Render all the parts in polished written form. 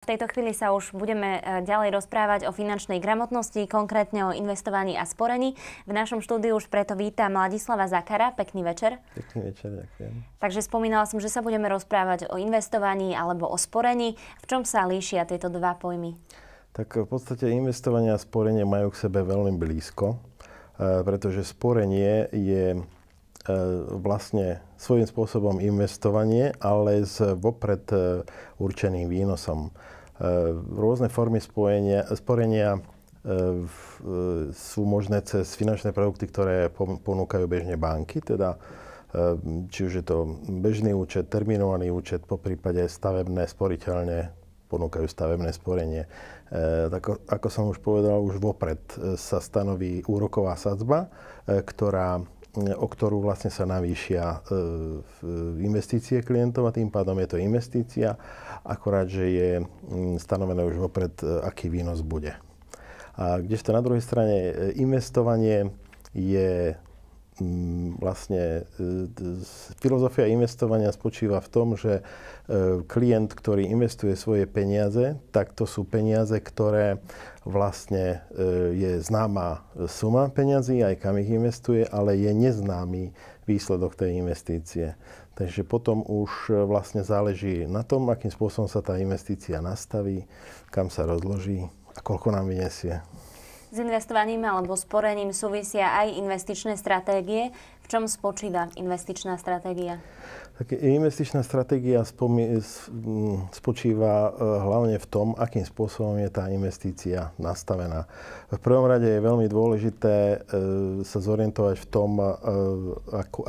V tejto chvíli sa už budeme ďalej rozprávať o finančnej gramotnosti, konkrétne o investovaní a sporení. V našom štúdiu už preto vítam Ladislava Zakara. Pekný večer. Pekný večer, ďakujem. Takže spomínala som, že sa budeme rozprávať o investovaní alebo o sporení. V čom sa líšia tieto dva pojmy? Tak v podstate investovanie a sporenie majú k sebe veľmi blízko, pretože sporenie je vlastne svojím spôsobom investovanie, ale s vopred určeným výnosom. Rôzne formy sporenia sú možné cez finančné produkty, ktoré ponúkajú bežne banky, teda či už je to bežný účet, terminovaný účet, poprípade stavebné sporiteľne ponúkajú stavebné sporenie. Tak ako som už povedal, už vopred sa stanoví úroková sadzba, o ktorú vlastne sa navýšia investície klientov a tým pádom je to investícia, akorát, že je stanovené už vopred, aký výnos bude. A kdežto na druhej strane investovanie je vlastne filozofia investovania spočíva v tom, že klient, ktorý investuje svoje peniaze, tak to sú peniaze, ktoré vlastne je známa suma peňazí, aj kam ich investuje, ale je neznámy výsledok tej investície. Takže potom už vlastne záleží na tom, akým spôsobom sa tá investícia nastaví, kam sa rozloží a koľko nám vyniesie. S investovaním alebo sporením súvisia aj investičné stratégie. V čom spočíva investičná stratégia? Tak investičná stratégia spočíva hlavne v tom, akým spôsobom je tá investícia nastavená. V prvom rade je veľmi dôležité sa zorientovať v tom,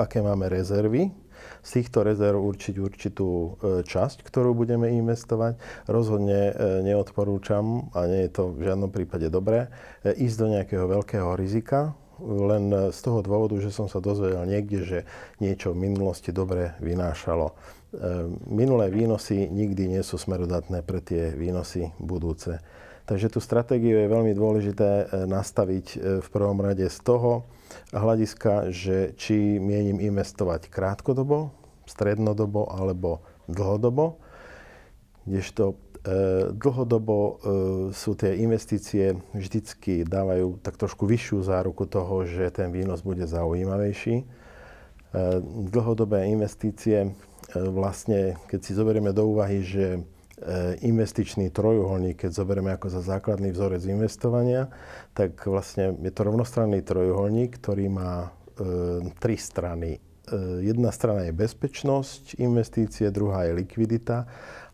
aké máme rezervy. Z týchto rezerv určiť určitú časť, ktorú budeme investovať. Rozhodne neodporúčam, a nie je to v žiadnom prípade dobré, ísť do nejakého veľkého rizika, len z toho dôvodu, že som sa dozvedel niekde, že niečo v minulosti dobre vynášalo. Minulé výnosy nikdy nie sú smerodatné pre tie výnosy budúce. Takže tú stratégiu je veľmi dôležité nastaviť v prvom rade z toho hľadiska, že či mienim investovať krátkodobo, strednodobo alebo dlhodobo. Kdežto dlhodobo sú tie investície vždycky dávajú tak trošku vyššiu záruku toho, že ten výnos bude zaujímavejší. Dlhodobé investície vlastne, keď si zoberieme do úvahy, že investičný trojuholník, keď zoberieme ako za základný vzorec investovania, tak vlastne je to rovnostranný trojuholník, ktorý má tri strany. Jedna strana je bezpečnosť investície, druhá je likvidita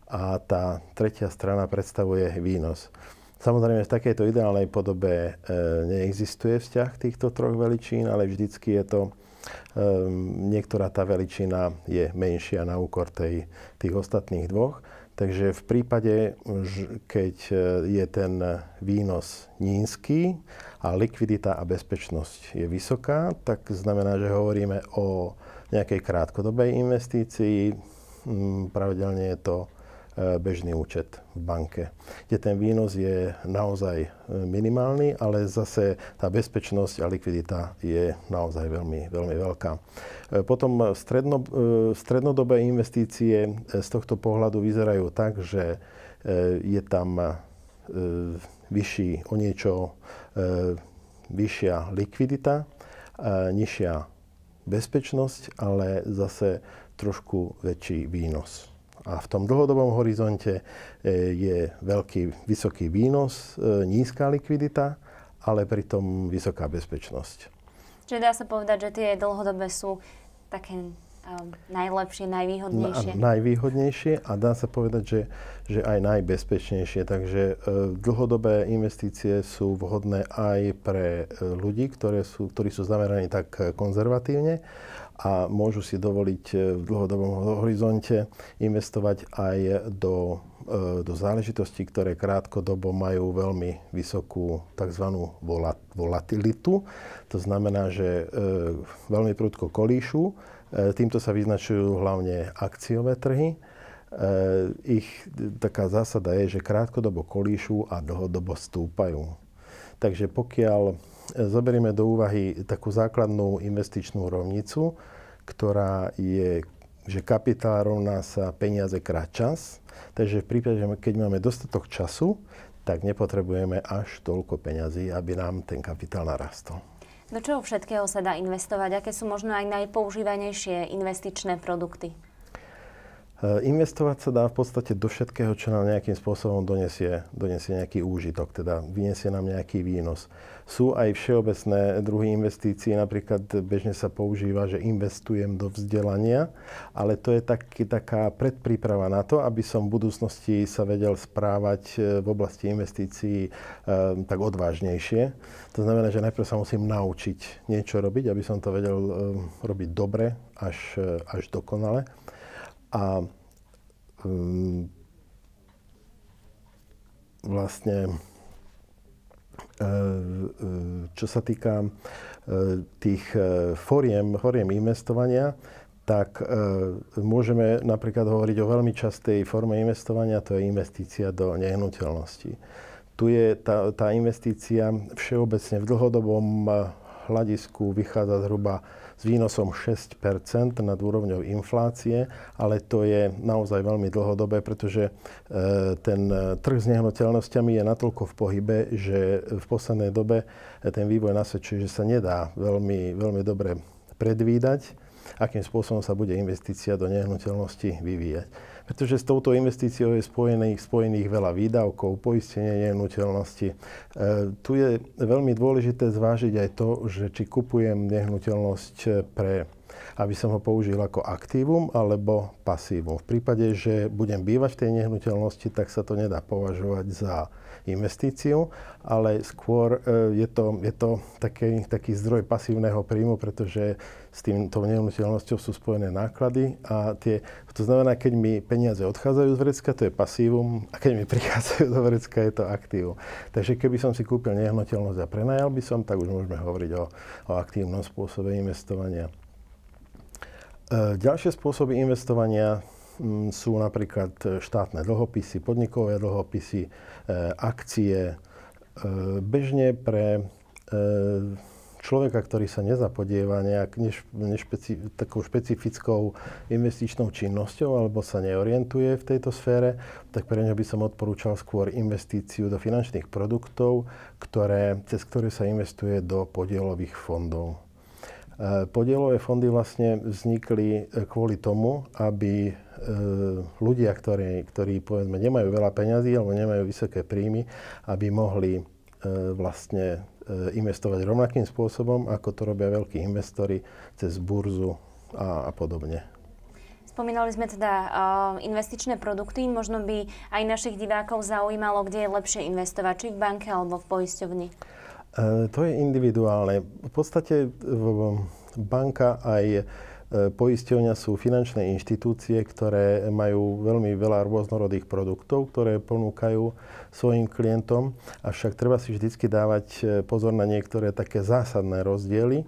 a tá tretia strana predstavuje výnos. Samozrejme, v takejto ideálnej podobe neexistuje vzťah týchto troch veličín, ale vždycky je to niektorá tá veličina je menšia na úkor tých ostatných dvoch. Takže v prípade, keď je ten výnos nízky a likvidita a bezpečnosť je vysoká, tak znamená, že hovoríme o nejakej krátkodobej investícii. Pravidelne je to bežný účet v banke, kde ten výnos je naozaj minimálny, ale zase tá bezpečnosť a likvidita je naozaj veľmi, veľmi veľká. Potom strednodobé investície z tohto pohľadu vyzerajú tak, že je tam o niečo vyššia likvidita, nižšia bezpečnosť, ale zase trošku väčší výnos. A v tom dlhodobom horizonte je vysoký výnos, nízka likvidita, ale pritom vysoká bezpečnosť. Čiže dá sa povedať, že tie dlhodobé sú také najlepšie, najvýhodnejšie? Najvýhodnejšie a dá sa povedať, že aj najbezpečnejšie. Takže dlhodobé investície sú vhodné aj pre ľudí, ktorí sú zameraní tak konzervatívne a môžu si dovoliť v dlhodobom horizonte investovať aj do záležitostí, ktoré krátkodobo majú veľmi vysokú tzv. Volatilitu. To znamená, že veľmi prudko kolíšu. Týmto sa vyznačujú hlavne akciové trhy. Ich taká zásada je, že krátkodobo kolíšu a dlhodobo stúpajú. Takže pokiaľ zoberieme do úvahy takú základnú investičnú rovnicu, ktorá je že kapitál rovná sa peniaze krát čas. Takže v prípade, keď máme dostatok času, tak nepotrebujeme až toľko peňazí, aby nám ten kapitál narastol. Do čoho všetkého sa dá investovať? Aké sú možno aj najpoužívanejšie investičné produkty? Investovať sa dá v podstate do všetkého, čo nám nejakým spôsobom donesie nejaký úžitok, teda vyniesie nám nejaký výnos. Sú aj všeobecné druhy investícií, napríklad bežne sa používa, že investujem do vzdelania, ale to je taká predpríprava na to, aby som v budúcnosti sa vedel správať v oblasti investícií tak odvážnejšie. To znamená, že najprv sa musím naučiť niečo robiť, aby som to vedel robiť dobre až dokonale. A vlastne, čo sa týka tých foriem foriem investovania, tak môžeme napríklad hovoriť o veľmi častej forme investovania, to je investícia do nehnuteľností. Tu je tá investícia všeobecne v dlhodobom hľadisku vychádza zhruba s výnosom 6% nad úrovňou inflácie, ale to je naozaj veľmi dlhodobé, pretože ten trh s nehnuteľnosťami je natoľko v pohybe, že v poslednej dobe ten vývoj nasvedčuje, že sa nedá veľmi, veľmi dobre predvídať, akým spôsobom sa bude investícia do nehnuteľnosti vyvíjať. Pretože s touto investíciou je spojených veľa výdavkov, poistenie nehnuteľnosti. Tu je veľmi dôležité zvážiť aj to, že či kupujem nehnuteľnosť aby som ho použil ako aktívum alebo pasívum. V prípade, že budem bývať v tej nehnuteľnosti, tak sa to nedá považovať za investíciu, ale skôr je to taký zdroj pasívneho príjmu, pretože s tou nehnuteľnosťou sú spojené náklady a to znamená, keď mi peniaze odchádzajú z vrecka, to je pasívum, a keď mi prichádzajú do vrecka, je to aktívum. Takže keby som si kúpil nehnuteľnosť a prenajal by som, tak už môžeme hovoriť o aktívnom spôsobe investovania. Ďalšie spôsoby investovania sú napríklad štátne dlhopisy, podnikové dlhopisy, akcie. Bežne pre človeka, ktorý sa nezapodieva takou špecifickou investičnou činnosťou alebo sa neorientuje v tejto sfére, tak pre ňo by som odporúčal skôr investíciu do finančných produktov, cez ktoré sa investuje do podielových fondov. Podielové fondy vlastne vznikli kvôli tomu, aby ľudia, ktorí povedzme nemajú veľa peňazí alebo nemajú vysoké príjmy, aby mohli vlastne investovať rovnakým spôsobom, ako to robia veľkí investori cez burzu a podobne. Spomínali sme teda investičné produkty. Možno by aj našich divákov zaujímalo, kde je lepšie investovať, či v banke alebo v poisťovni. To je individuálne. V podstate banka aj poisťovňa sú finančné inštitúcie, ktoré majú veľmi veľa rôznorodých produktov, ktoré ponúkajú svojim klientom. Avšak treba si vždycky dávať pozor na niektoré také zásadné rozdiely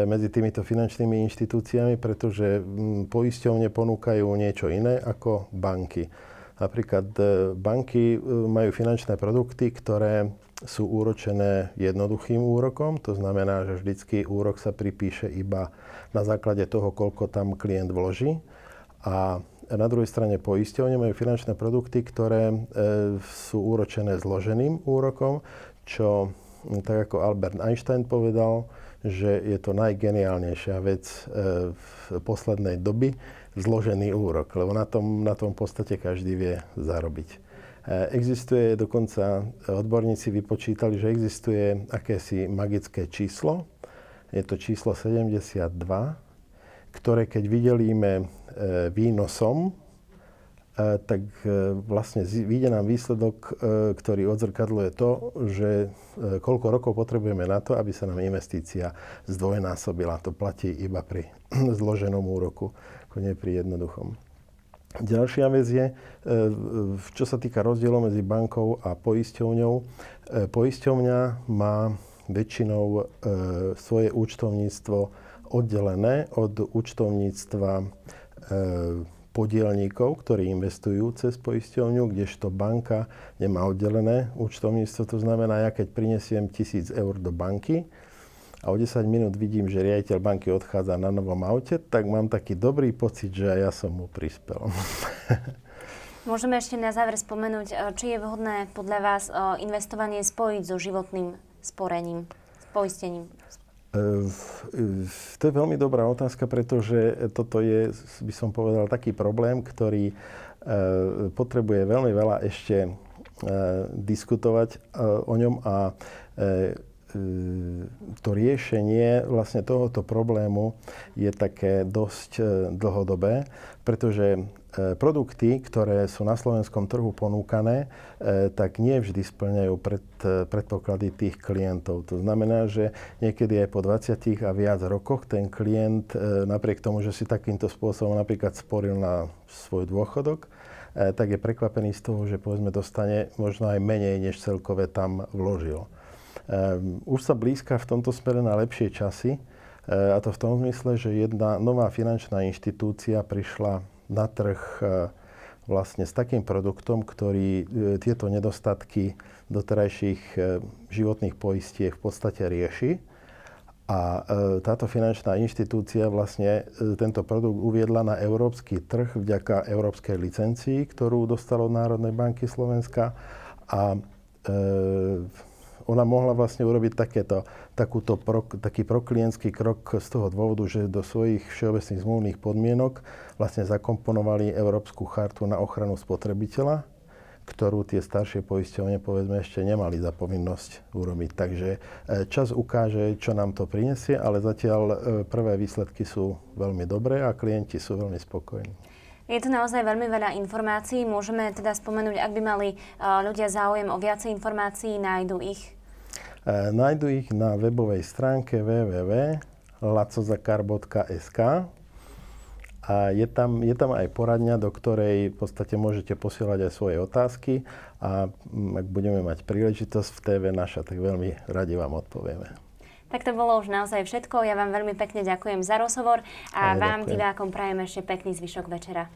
medzi týmito finančnými inštitúciami, pretože poisťovne ponúkajú niečo iné ako banky. Napríklad banky majú finančné produkty, ktoré sú úročené jednoduchým úrokom, to znamená, že vždycky úrok sa pripíše iba na základe toho, koľko tam klient vloží. A na druhej strane poisťovne majú finančné produkty, ktoré sú úročené zloženým úrokom, čo tak ako Albert Einstein povedal, že je to najgeniálnejšia vec v poslednej doby, zložený úrok, lebo na tom v podstate každý vie zarobiť. Existuje dokonca, odborníci vypočítali, že existuje akési magické číslo, je to číslo 72, ktoré keď vydelíme výnosom, tak vlastne vyjde nám výsledok, ktorý odzrkadluje to, že koľko rokov potrebujeme na to, aby sa nám investícia zdvojnásobila. To platí iba pri zloženom úroku, ako nie pri jednoduchom. Ďalšia vec je, čo sa týka rozdielov medzi bankou a poisťovňou. Poisťovňa má väčšinou svoje účtovníctvo oddelené od účtovníctva podielníkov, ktorí investujú cez poisťovňu, kdežto banka nemá oddelené účtovníctvo. To znamená, ja keď prinesiem 1000 eur do banky a o 10 minút vidím, že riaditeľ banky odchádza na novom aute, tak mám taký dobrý pocit, že aj ja som mu prispel. Môžeme ešte na záver spomenúť, či je vhodné podľa vás investovanie spojiť so životným sporením, s poistením? To je veľmi dobrá otázka, pretože toto je, by som povedal, taký problém, ktorý potrebuje veľmi veľa ešte diskutovať o ňom a to riešenie vlastne tohoto problému je také dosť dlhodobé, pretože produkty, ktoré sú na slovenskom trhu ponúkané, tak nie vždy spĺňajú predpoklady tých klientov. To znamená, že niekedy aj po 20 a viac rokoch ten klient, napriek tomu, že si takýmto spôsobom napríklad sporil na svoj dôchodok, tak je prekvapený z toho, že povedzme dostane možno aj menej, než celkové tam vložil. Už sa blízka v tomto smere na lepšie časy, a to v tom zmysle, že jedna nová finančná inštitúcia prišla na trh vlastne s takým produktom, ktorý tieto nedostatky doterajších životných poistiek v podstate rieši. A táto finančná inštitúcia vlastne tento produkt uviedla na európsky trh vďaka európskej licencii, ktorú dostala od Národnej banky Slovenska. A ona mohla vlastne urobiť taký proklientský krok z toho dôvodu, že do svojich všeobecných zmluvných podmienok vlastne zakomponovali Európsku chartu na ochranu spotrebiteľa, ktorú tie staršie poisťovne povedzme ešte nemali za povinnosť urobiť. Takže čas ukáže, čo nám to prinesie, ale zatiaľ prvé výsledky sú veľmi dobré a klienti sú veľmi spokojní. Je tu naozaj veľmi veľa informácií. Môžeme teda spomenúť, ak by mali ľudia záujem o viacej informácií, nájdu ich? Nájdu ich na webovej stránke www.lacozakar.sk a je tam aj poradňa, do ktorej v podstate môžete posielať aj svoje otázky a ak budeme mať príležitosť v TV naša, tak veľmi radi vám odpovieme. Tak to bolo už naozaj všetko. Ja vám veľmi pekne ďakujem za rozhovor a vám, divákom, prajem ešte pekný zvyšok večera.